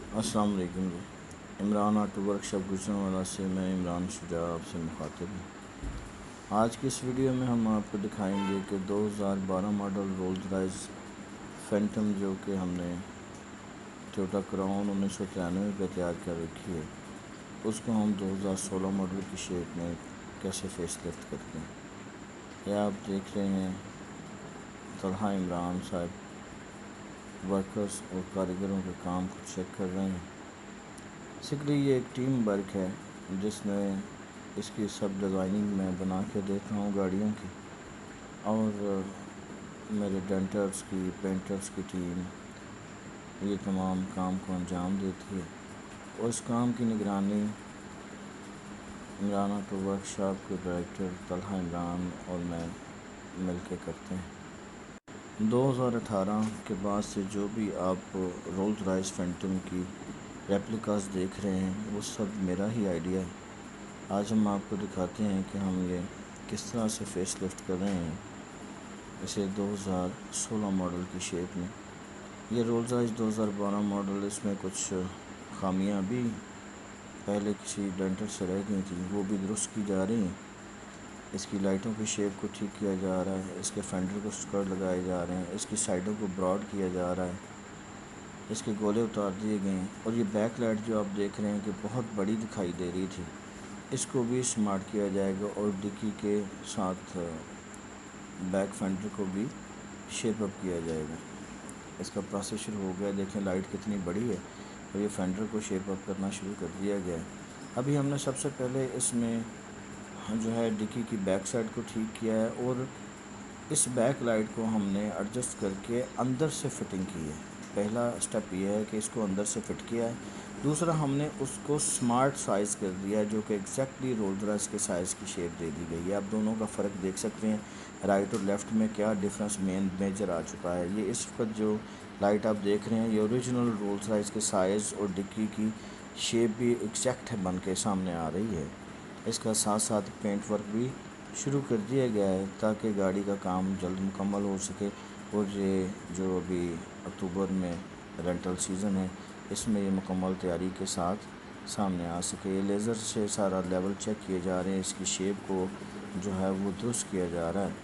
अस्सलाम वालेकुम जी। Imran auto workshop Gujranwala से मैं इमरान शुजा आपसे मुखातिब हूँ। आज की इस वीडियो में हम आपको दिखाएंगे कि 2012 मॉडल रोल्स रॉयस फैंटम जो कि हमने टोयोटा क्राउन 1993 पे तैयार कर रखी है, उसको हम 2016 मॉडल की शेप में कैसे फेस लिफ्ट करते हैं। यह आप देख रहे हैं तलहा इमरान साहब वर्कर्स और कारीगरों के काम को चेक कर रहे हैं। बेसिकली ये एक टीम वर्क है जिसमें इसकी सब डिज़ाइनिंग मैं बना के देता हूँ गाड़ियों की, और मेरे डेंटर्स की पेंटर्स की टीम ये तमाम काम को अंजाम देती है, और इस काम की निगरानी इमरान ऑटो वर्कशॉप के डायरेक्टर तलहा इमरान और मैं मिल के करते हैं। 2018 के बाद से जो भी आप रोल्स रॉयस फैंटम की रेप्लिकास देख रहे हैं वो सब मेरा ही आइडिया है। आज हम आपको दिखाते हैं कि हम ये किस तरह से फेस लिफ्ट कर रहे हैं इसे 2016 मॉडल की शेप में। ये रोल्स रॉयस 2012 मॉडल, इसमें कुछ खामियां भी पहले किसी डेंटर से रह गई थी, वो भी दुरुस्त की जा रही हैं। इसकी लाइटों की शेप को ठीक किया जा रहा है, इसके फेंडर को स्कर्ट लगाए जा रहे हैं, इसकी साइडों को ब्रॉड किया जा रहा है, इसके गोले उतार दिए गए हैं। और ये बैक लाइट जो आप देख रहे हैं कि बहुत बड़ी दिखाई दे रही थी, इसको भी स्मार्ट किया जाएगा और डिक्की के साथ बैक फेंडर को भी शेप अप किया जाएगा। इसका प्रोसेस शुरू हो गया, देखें लाइट कितनी बड़ी है, और ये फेंडर को शेप अप करना शुरू कर दिया गया है। अभी हमने सबसे पहले इसमें जो है डिक्की की बैक साइड को ठीक किया है, और इस बैक लाइट को हमने एडजस्ट करके अंदर से फिटिंग की है। पहला स्टेप ये है कि इसको अंदर से फिट किया है। दूसरा, हमने उसको स्मार्ट साइज़ कर दिया है, जो कि एग्जैक्टली रोल्स रॉयस के साइज़ की शेप दे दी गई है। आप दोनों का फ़र्क देख सकते हैं, राइट और लेफ़्ट में क्या डिफरेंस मेजर आ चुका है। ये इस वक्त जो लाइट आप देख रहे हैं ये ओरिजिनल रोल्स रॉयस के साइज़ और डिक्की की शेप भी एग्जैक्ट बन के सामने आ रही है। इसका साथ साथ पेंट वर्क भी शुरू कर दिया गया है ताकि गाड़ी का काम जल्द मुकम्मल हो सके, और ये जो अभी अक्टूबर में रेंटल सीज़न है इसमें ये मुकम्मल तैयारी के साथ सामने आ सके। ये लेज़र से सारा लेवल चेक किए जा रहे हैं, इसकी शेप को जो है वो दुरुस्त किया जा रहा है।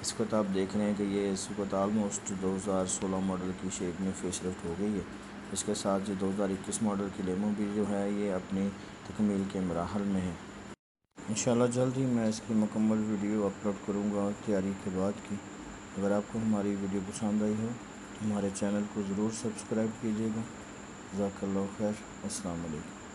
इस वक्त आप देख रहे हैं कि ये इस वक्त आलमोस्ट 2016 मॉडल की शेप में फेस लिफ्ट हो गई है। इसके साथ ये 2021 मॉडल की लेमो भी जो है ये अपनी तकमील के मराहल में है। इंशाल्लाह जल्द ही मैं इसकी मुकम्मल वीडियो अपलोड करूँगा तैयारी के बाद की। अगर आपको हमारी वीडियो पसंद आई हो तो हमारे चैनल को ज़रूर सब्सक्राइब कीजिएगा। जज़ाकल्लाहु खैर। अस्सलाम वालेकुम।